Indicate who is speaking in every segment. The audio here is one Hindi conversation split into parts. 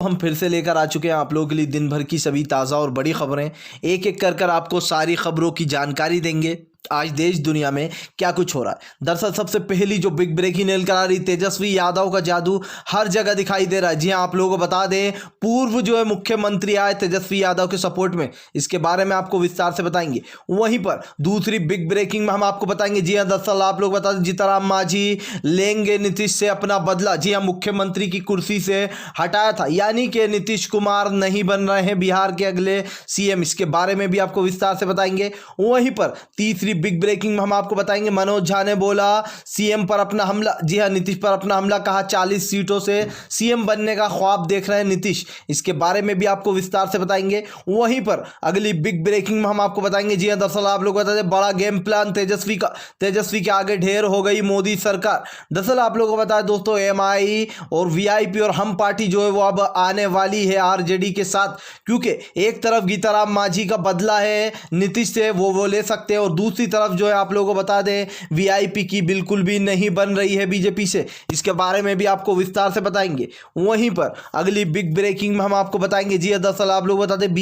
Speaker 1: हम फिर से लेकर आ चुके हैं आप लोगों के लिए दिन भर की सभी ताज़ा और बड़ी खबरें। एक एक कर आपको सारी खबरों की जानकारी देंगे आज देश दुनिया में क्या कुछ हो रहा है। दरअसल सबसे पहली जो बिग ब्रेकिंग न्यूज़ करा रही, तेजस्वी यादव का जादू हर जगह दिखाई दे रहा है। जी हाँ, आप लोगों को बता दें, पूर्व जो है मुख्यमंत्री आए तेजस्वी यादव के सपोर्ट में, इसके बारे में आपको विस्तार से बताएंगे। वहीं पर दूसरी बिग ब्रेकिंग में हम आपको बताएंगे, जी हाँ, दरअसल आप लोग बता दें, जीतनराम मांझी लेंगे नीतीश से अपना बदला। जी हाँ, मुख्यमंत्री की कुर्सी से हटाया था, यानी कि नीतीश कुमार नहीं बन रहे हैं बिहार के अगले सीएम। इसके बारे में भी आपको विस्तार से बताएंगे। वहीं पर तीसरी बिग ब्रेकिंग में हम आपको बताएंगे, मनोज झा ने बोला सीएम पर अपना हमला। जी हां, नीतीश पर अपना हमला, कहा 40 सीटों से सीएम बनने का ख्वाब देख रहे हैं नीतीश। इसके बारे में भी आपको विस्तार से बताएंगे। वहीं पर अगली बिग ब्रेकिंग में हम आपको बताएंगे, जी हां, दरअसल आप लोग बता दें, बड़ा गेम प्लान तेजस्वी का, तेजस्वी के आगे ढेर हो गई मोदी सरकार। दरअसल आप लोगों को बताएं दोस्तों, एमआई और वीआईपी और हम पार्टी जो है वो अब आने वाली है आरजेडी के साथ, क्योंकि एक तरफ गीताराम मांझी का बदला है नीतीश से, वो ले सकते हैं, और दूसरी तरफ जो है आप लोगों को बता दें, वीआईपी की बिल्कुल भी नहीं बन रही है बीजेपी से। इसके बारे में भी आपको विस्तार से बताएंगे। वहीं पर अगली बिग ब्रेकिंग में हम आपको बताएंगे, जी दरअसल आप लोग बता दें,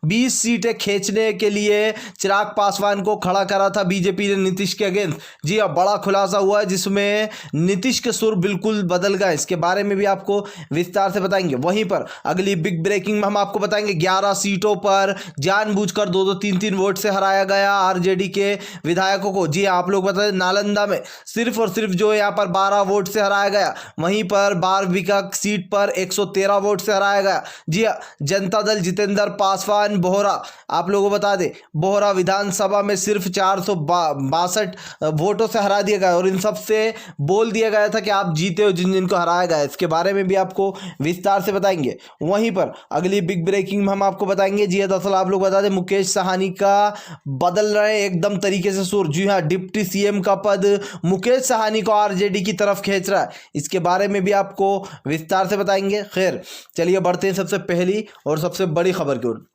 Speaker 1: 20 सीटें खींचने के लिए चिराग पासवान को खड़ा करा था बीजेपी ने नीतीश के अगेंस्ट। जी अब बड़ा खुलासा हुआ है जिसमें नीतीश के सुर बिल्कुल बदल गए। इसके बारे में भी आपको विस्तार से बताएंगे। वहीं पर अगली बिग ब्रेकिंग में हम आपको बताएंगे, 11 सीटों पर जानबूझकर 2-2, 3-3 वोट से हराया गया आरजेडी के विधायकों को। जी आप लोग बता दें, नालंदा में सिर्फ और सिर्फ जो यहाँ पर 12 वोट से हराया गया। वहीं पर बारबीघा सीट पर 113 वोट से हराया गया। जी हाँ, जनता दल जितेंद्र पासवान बोहरा, आप लोगों को बता दें, बोहरा विधानसभा में सिर्फ 462 वोटों से हरा दिया गया, और इन सब से बोल दिया गया था कि आप जीते हो जिन जिनको हराया गया। इसके बारे में भी आपको विस्तार से बताएंगे। वहीं पर अगली बिग ब्रेकिंग में हम आपको बताएंगे, जी दरअसल आप लोग बता दें, मुकेश साहनी का बदल रहे एकदम तरीके से सुर। जी हाँ, डिप्टी सीएम का पद मुकेश साहनी को आरजेडी की तरफ खींच रहा है। इसके बारे में भी आपको विस्तार से बताएंगे। खैर चलिए बढ़ते हैं सबसे पहली और सबसे बड़ी खबर की ओर।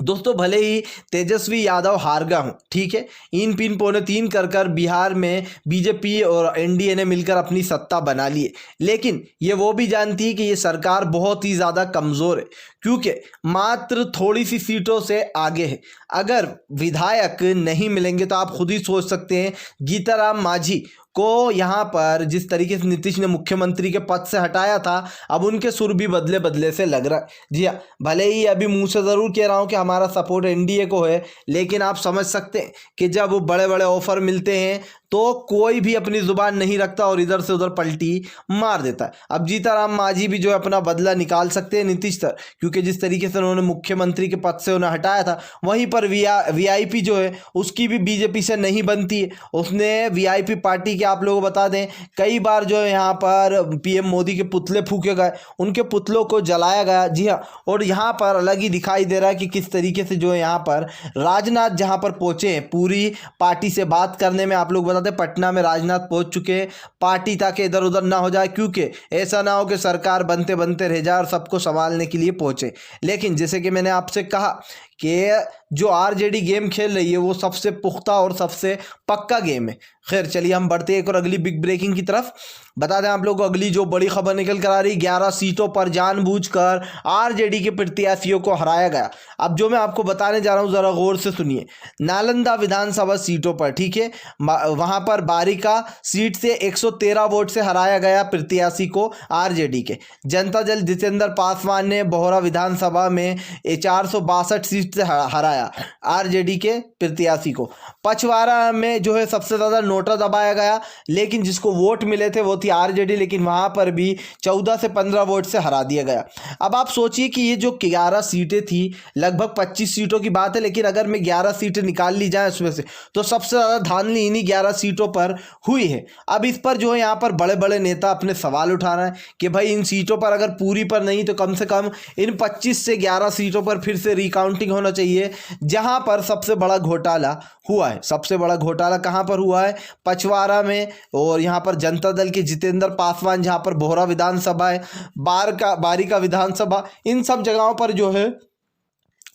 Speaker 1: दोस्तों, भले ही तेजस्वी यादव हार गया हूँ, ठीक है, इन पिन पौने तीन कर बिहार में बीजेपी और एनडीए ने मिलकर अपनी सत्ता बना ली है, लेकिन ये वो भी जानती है कि ये सरकार बहुत ही ज़्यादा कमज़ोर है, क्योंकि मात्र थोड़ी सी सीटों से आगे है। अगर विधायक नहीं मिलेंगे तो आप खुद ही सोच सकते हैं, गीताराम मांझी को यहाँ पर जिस तरीके से नीतीश ने मुख्यमंत्री के पद से हटाया था, अब उनके सुर भी बदले बदले से लग रहा है। जी हाँ, भले ही अभी मुंह से ज़रूर कह रहा हूँ कि हमारा सपोर्ट एनडीए को है, लेकिन आप समझ सकते हैं कि जब बड़े बड़े ऑफर मिलते हैं तो कोई भी अपनी जुबान नहीं रखता और इधर से उधर पलटी मार देता है। अब जीतनराम मांझी भी जो है अपना बदला निकाल सकते हैं नीतीश सर, क्योंकि जिस तरीके से उन्होंने मुख्यमंत्री के पद से उन्हें हटाया था। वहीं पर वीआईपी जो है उसकी भी बीजेपी से नहीं बनती है। उसने वीआईपी पार्टी के, आप लोगों को बता दें, कई बार जो है यहाँ पर पीएम मोदी के पुतले फूके गए, उनके पुतलों को जलाया गया। जी हाँ, और यहाँ पर अलग ही दिखाई दे रहा है कि किस तरीके से जो है यहाँ पर राजनाथ जहाँ पर पहुँचे हैं पूरी पार्टी से बात करने में। आप लोग बताते, पटना में राजनाथ पहुंच चुके हैं पार्टी ताकि इधर उधर ना हो जाए, क्योंकि ऐसा ना हो कि सरकार बनते बनते रह जाए और सबको संभालने के लिए पहुंचे। लेकिन जैसे कि मैंने आपसे कहा कि जो आरजेडी गेम खेल रही है वो सबसे पुख्ता और सबसे पक्का गेम है। खैर चलिए हम बढ़ते हैं एक और अगली बिग ब्रेकिंग की तरफ। बता दें आप लोगों को अगली जो बड़ी खबर निकल कर आ रही, 11 सीटों पर जानबूझकर आरजेडी के प्रत्याशियों को हराया गया। अब जो मैं आपको बताने जा रहा हूं जरा गौर से सुनिए। नालंदा विधानसभा सीटों पर, ठीक है, वहां पर बारिका सीट से 113 वोट से हराया गया प्रत्याशी को आरजेडी के। जनता दल जितेंद्र पासवान ने बोहरा विधानसभा में 462 सीट से हराया आरजेडी के प्रत्याशी को। पचवारा में जो है सबसे ज़्यादा नोटा दबाया गया, लेकिन जिसको वोट मिले थे वो थी आरजेडी, लेकिन वहां पर भी 14 से 15 वोट से हरा दिया गया। अब आप सोचिए कि ये जो 11 सीटें थी, लगभग 25 सीटों की बात है, लेकिन अगर मैं 11 सीटें निकाल ली जाए उसमें से, तो सबसे ज़्यादा धांधली इन्हीं 11 सीटों पर हुई है। अब इस पर जो है यहाँ पर बड़े बड़े नेता अपने सवाल उठा रहे हैं कि भाई इन सीटों पर अगर पूरी पर नहीं तो कम से कम इन 25 से 11 सीटों पर फिर से रिकाउंटिंग होना चाहिए, जहां पर सबसे बड़ा घोटाला हुआ है। सबसे बड़ा घोटाला कहां पर हुआ है? पचवारा में, और यहां पर जनता दल के जितेंद्र पासवान, जहां पर बोहरा विधानसभा है, बारिका विधानसभा, इन सब जगहों पर जो है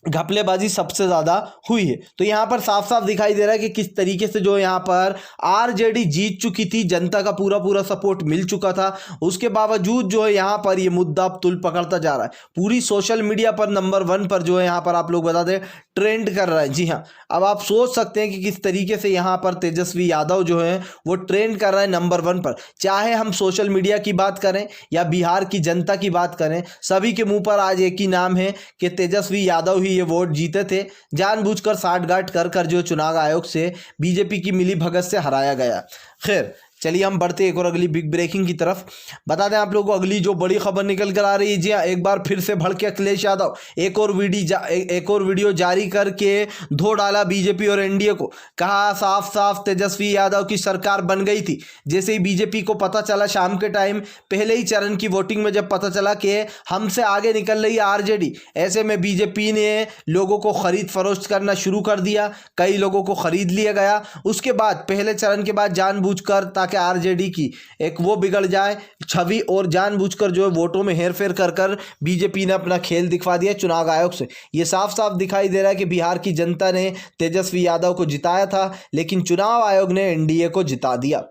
Speaker 1: घपलेबाजी सबसे ज़्यादा हुई है। तो यहाँ पर साफ साफ दिखाई दे रहा है कि किस तरीके से जो यहाँ पर आरजेडी जीत चुकी थी, जनता का पूरा पूरा सपोर्ट मिल चुका था, उसके बावजूद जो है यहाँ पर ये मुद्दा अब तुल पकड़ता जा रहा है। पूरी सोशल मीडिया पर नंबर 1 पर जो है यहाँ पर आप लोग बता दें ट्रेंड कर रहा है। जी हाँ, अब आप सोच सकते हैं कि किस तरीके से यहाँ पर तेजस्वी यादव जो है वो ट्रेंड कर रहा है नंबर 1 पर। चाहे हम सोशल मीडिया की बात करें या बिहार की जनता की बात करें, सभी के मुंह पर आज एक ही नाम है कि तेजस्वी यादव ही ये वोट जीते थे। जानबूझकर साठगांठ कर कर जो चुनाव आयोग से बीजेपी की मिली भगत से हराया गया। खैर चलिए हम बढ़ते एक और अगली बिग ब्रेकिंग की तरफ। बता दें आप लोगों को अगली जो बड़ी खबर निकल कर आ रही है। जी हाँ, एक बार फिर से भड़के अखिलेश यादव, एक और वीडियो जारी करके धो डाला बीजेपी और एनडीए को। कहा साफ साफ तेजस्वी यादव की सरकार बन गई थी। जैसे ही बीजेपी को पता चला शाम के टाइम, पहले ही चरण की वोटिंग में जब पता चला कि हमसे आगे निकल रही है आरजेडी, ऐसे में बीजेपी ने लोगों को खरीद फरोख्त करना शुरू कर दिया। कई लोगों को खरीद लिया गया। उसके बाद पहले चरण के बाद जानबूझकर ताकि आरजेडी की एक वो बिगड़ जाए छवि, और जानबूझकर जो है वोटों में हेरफेर कर कर बीजेपी ने अपना खेल दिखवा दिया चुनाव आयोग से। ये साफ साफ दिखाई दे रहा है कि बिहार की जनता ने तेजस्वी यादव को जिताया था, लेकिन चुनाव आयोग ने एनडीए को जिता दिया।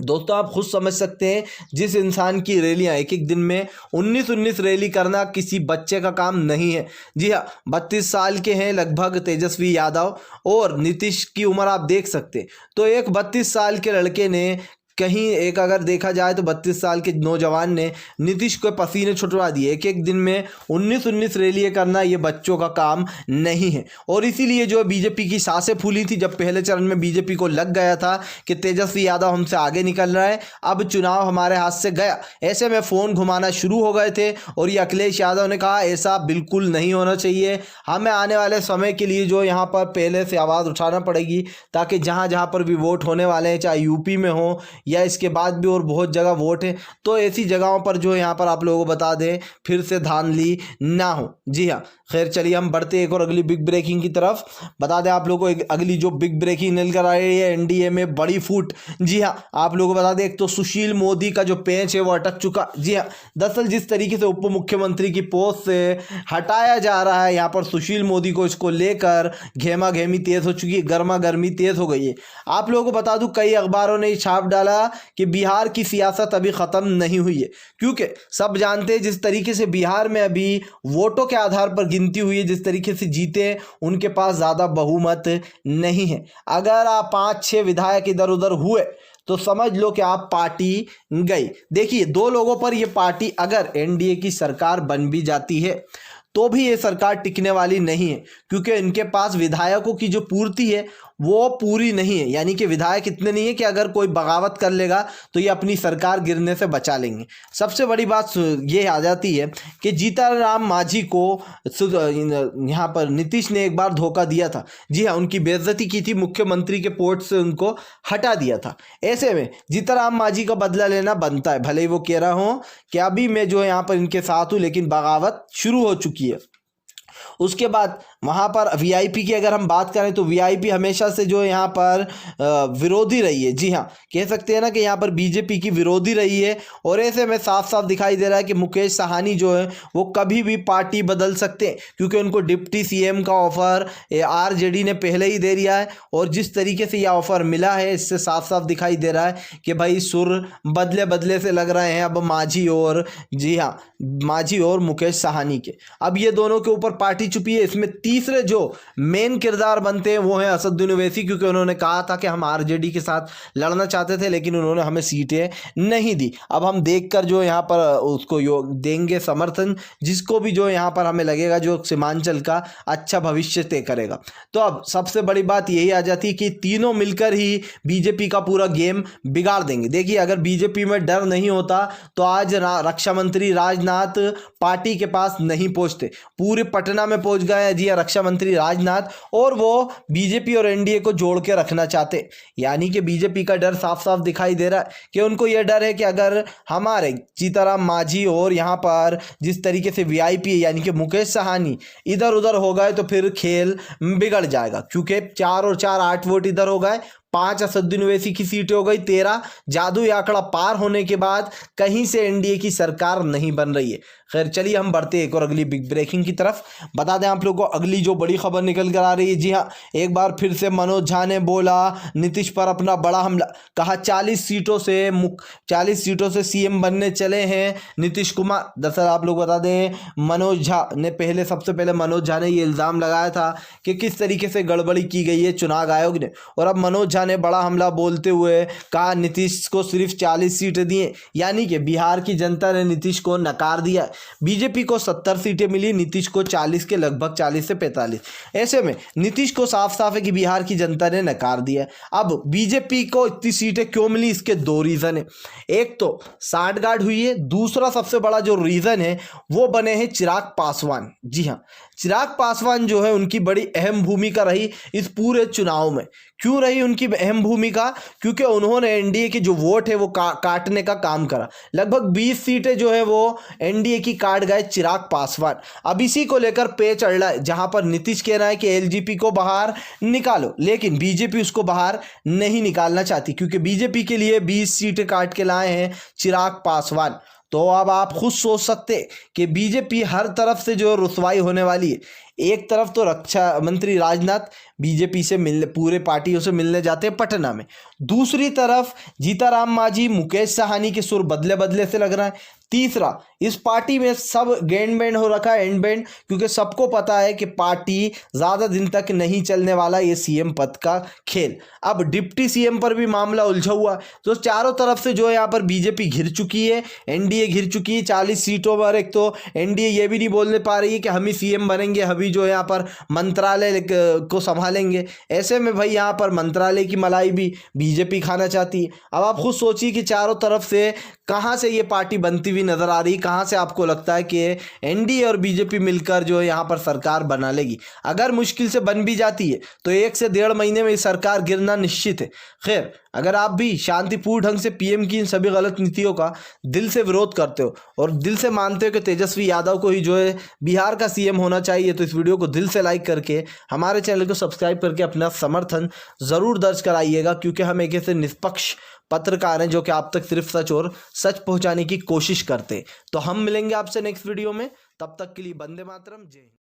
Speaker 1: दोस्तों आप खुद समझ सकते हैं, जिस इंसान की रैलियां एक एक दिन में 19-19 रैली करना किसी बच्चे का काम नहीं है। जी हाँ, 32 साल के हैं लगभग तेजस्वी यादव, और नीतीश की उम्र आप देख सकते हैं। तो एक 32 साल के लड़के ने कहीं एक अगर देखा जाए तो 32 साल के नौजवान ने नीतीश को पसीने छुटवा दिए। एक एक दिन में 19-19 रैलियां करना ये बच्चों का काम नहीं है। और इसीलिए जो बीजेपी की सांसें फूली थी जब पहले चरण में बीजेपी को लग गया था कि तेजस्वी यादव हमसे आगे निकल रहा है, अब चुनाव हमारे हाथ से गया। ऐसे में फ़ोन घुमाना शुरू हो गए थे, और ये अखिलेश यादव ने कहा ऐसा बिल्कुल नहीं होना चाहिए। हमें आने वाले समय के लिए जो यहाँ पर पहले से आवाज़ उठाना पड़ेगी, ताकि जहाँ जहाँ पर भी वोट होने वाले हैं, चाहे यूपी में हो या इसके बाद भी और बहुत जगह वोट है, तो ऐसी जगहों पर जो यहाँ पर आप लोगों को बता दें फिर से धांधली ना हो। जी हाँ, खैर चलिए हम बढ़ते एक और अगली बिग ब्रेकिंग की तरफ। बता दें आप लोगों को अगली जो बिग ब्रेकिंग निकल आई है, एनडीए में बड़ी फूट। जी हाँ, आप लोगों को बता दें एक तो सुशील मोदी का जो पेंच है वो अटक चुका। जी हाँ, दरअसल जिस तरीके से उप मुख्यमंत्री की पोस्ट से हटाया जा रहा है यहाँ पर सुशील मोदी को, इसको लेकर घेमा घेमी तेज हो चुकी है, गर्मा गर्मी तेज हो गई है। आप लोगों को बता दूं कई अखबारों ने छाप डाला कि बिहार की सियासत अभी ख़त्म नहीं हुई है, क्योंकि सब जानते हैं जिस तरीके से बिहार में अभी वोटों के आधार पर गिनती हुई है, जिस तरीके से जीते, उनके पास ज़्यादा बहुमत नहीं है। अगर आप 5-6 विधायक इधर उधर हुए तो समझ लो कि आप पार्टी गई। देखिए 2 लोगों पर ये पार्टी, अगर एनडीए की सरकार बन भी जाती है तो भी ये सरकार टिकने वाली नहीं है, क्योंकि इनके पास विधायकों की जो पूर्ति है वो पूरी नहीं है। यानी कि विधायक इतने नहीं है कि अगर कोई बगावत कर लेगा तो ये अपनी सरकार गिरने से बचा लेंगे। सबसे बड़ी बात ये आ जाती है कि जीतनराम मांझी को यहाँ पर नीतीश ने एक बार धोखा दिया था। जी हाँ, उनकी बेइज्जती की थी, मुख्यमंत्री के पोस्ट से उनको हटा दिया था। ऐसे में जीतनराम मांझी का बदला लेना बनता है। भले ही वो कह रहा हो कि अभी मैं जो है यहाँ पर इनके साथ हूँ, लेकिन बगावत शुरू हो चुकी है। उसके बाद वहाँ पर वीआईपी की अगर हम बात करें तो वीआईपी हमेशा से जो यहाँ पर विरोधी रही है। जी हाँ, कह सकते हैं ना कि यहाँ पर बीजेपी की विरोधी रही है, और ऐसे में साफ साफ दिखाई दे रहा है कि मुकेश साहनी जो है वो कभी भी पार्टी बदल सकते हैं, क्योंकि उनको डिप्टी सीएम का ऑफर आरजेडी ने पहले ही दे दिया है। और जिस तरीके से यह ऑफर मिला है, इससे साफ साफ दिखाई दे रहा है कि भाई सुर बदले बदले से लग रहे हैं अब मांझी और, जी हाँ, मांझी और मुकेश साहनी के। अब ये दोनों के ऊपर पार्टी चुपी है। इसमें तीसरे जो मेन किरदार बनते हैं वो हैं असदुद्दीन ओवैसी, क्योंकि उन्होंने कहा था कि हम आरजेडी के साथ लड़ना चाहते थे, लेकिन उन्होंने हमें सीटें नहीं दी। अब हम देखकर जो यहाँ पर उसको देंगे समर्थन, जिसको भी जो यहाँ पर हमें लगेगा जो सीमांचल का अच्छा भविष्य तय करेगा। तो अब सबसे बड़ी बात यही आ जाती है कि तीनों मिलकर ही बीजेपी का पूरा गेम बिगाड़ देंगे। देखिए अगर बीजेपी में डर नहीं होता तो आज रक्षा मंत्री राजनाथ पार्टी के पास नहीं पहुंचते, पूरे पटना में पहुंच गए जी रक्षा मंत्री राजनाथ, और वो बीजेपी और एनडीए को जोड़ के रखना चाहते। यानी कि बीजेपी का डर साफ साफ दिखाई दे रहा है कि उनको यह डर है कि अगर हमारे जीतनराम मांझी और यहाँ पर जिस तरीके से वीआईपी यानी कि मुकेश साहनी इधर उधर हो गए तो फिर खेल बिगड़ जाएगा, क्योंकि 4 और 4 8 वोट इधर हो गए, 5 असदुद्दीन ओवैसी की सीटें हो गई 13। जादुई आंकड़ा पार होने के बाद कहीं से एनडीए की सरकार नहीं बन रही है। खैर चलिए हम बढ़ते एक और अगली बिग ब्रेकिंग की तरफ। बता दें आप लोगों को अगली जो बड़ी खबर निकल कर आ रही है, जी हाँ, एक बार फिर से मनोज झा ने बोला नीतीश पर अपना बड़ा हमला। कहा 40 सीटों से सीएम बनने चले हैं नीतीश कुमार। दरअसल आप लोग बता दें मनोज झा ने सबसे पहले मनोज झा ने ये इल्ज़ाम लगाया था कि किस तरीके से गड़बड़ी की गई है चुनाव आयोग ने, और अब मनोज झा ने बड़ा हमला बोलते हुए कहा नीतीश को सिर्फ 40 सीटें दिए, यानी कि बिहार की जनता ने नीतीश को नकार दिया। बीजेपी को 70 सीटें मिली, नीतीश को 40 के लगभग 40 से 45। ऐसे में नीतीश को साफ साफ है कि बिहार की जनता ने नकार दिया। अब बीजेपी को इतनी सीटें क्यों मिली, इसके दो रीज़न है। एक तो सांठगांठ हुई है, दूसरा सबसे बड़ा जो रीज़न है वो बने हैं चिराग पासवान। जी हाँ, चिराग पासवान जो है उनकी बड़ी अहम भूमिका रही इस पूरे चुनाव में। क्यों रही उनकी अहम भूमिका? क्योंकि उन्होंने एनडीए की जो वोट है वो काटने का काम करा। लगभग 20 सीटें जो है वो एनडीए की काट गए चिराग पासवान। अब इसी को लेकर पेच अड़ रहा है, जहां पर नीतीश कह रहा है कि एलजेपी को बाहर निकालो, लेकिन बीजेपी उसको बाहर नहीं निकालना चाहती, क्योंकि बीजेपी के लिए 20 सीटें काट के लाए हैं चिराग पासवान। तो अब आप खुद सोच सकते कि बीजेपी हर तरफ से जो रुसवाई होने वाली है। एक तरफ तो रक्षा मंत्री राजनाथ बीजेपी से मिलने, पूरे पार्टियों से मिलने जाते हैं पटना में, दूसरी तरफ जीताराम मांझी, मुकेश साहनी के सुर बदले बदले से लग रहा है, तीसरा इस पार्टी में सब गेंद बैंड हो रखा है, एंड बैंड, क्योंकि सबको पता है कि पार्टी ज़्यादा दिन तक नहीं चलने वाला ये सीएम पद का खेल। अब डिप्टी सीएम पर भी मामला उलझा हुआ, तो चारों तरफ से जो है यहाँ पर बीजेपी घिर चुकी है, एनडीए घिर चुकी है 40 सीटों पर। एक तो एनडीए ये भी नहीं बोलने पा रही है कि हम ही सीएम बनेंगे, हम ही जो है यहाँ पर मंत्रालय को संभालेंगे। ऐसे में भाई यहाँ पर मंत्रालय की मलाई भी बीजेपी खाना चाहती है। अब आप खुद सोचिए कि चारों तरफ से कहाँ से ये पार्टी बनती हुई नजर आ रही, कहाँ से आपको लगता है कि एनडीए और बीजेपी मिलकर जो है यहाँ पर सरकार बना लेगी। अगर मुश्किल से बन भी जाती है तो 1 से 1.5 महीने में ये सरकार गिरना निश्चित है। खैर, अगर आप भी शांतिपूर्ण ढंग से पीएम की इन सभी गलत नीतियों का दिल से विरोध करते हो और दिल से मानते हो कि तेजस्वी यादव को ही जो है बिहार का सीएम होना चाहिए, तो इस वीडियो को दिल से लाइक करके हमारे चैनल को सब्सक्राइब करके अपना समर्थन ज़रूर दर्ज कराइएगा, क्योंकि हम एक ऐसे निष्पक्ष पत्रकार हैं जो कि आप तक सिर्फ सच और सच पहुंचाने की कोशिश करते हैं। तो हम मिलेंगे आपसे नेक्स्ट वीडियो में, तब तक के लिए वंदे मातरम, जय हिंद।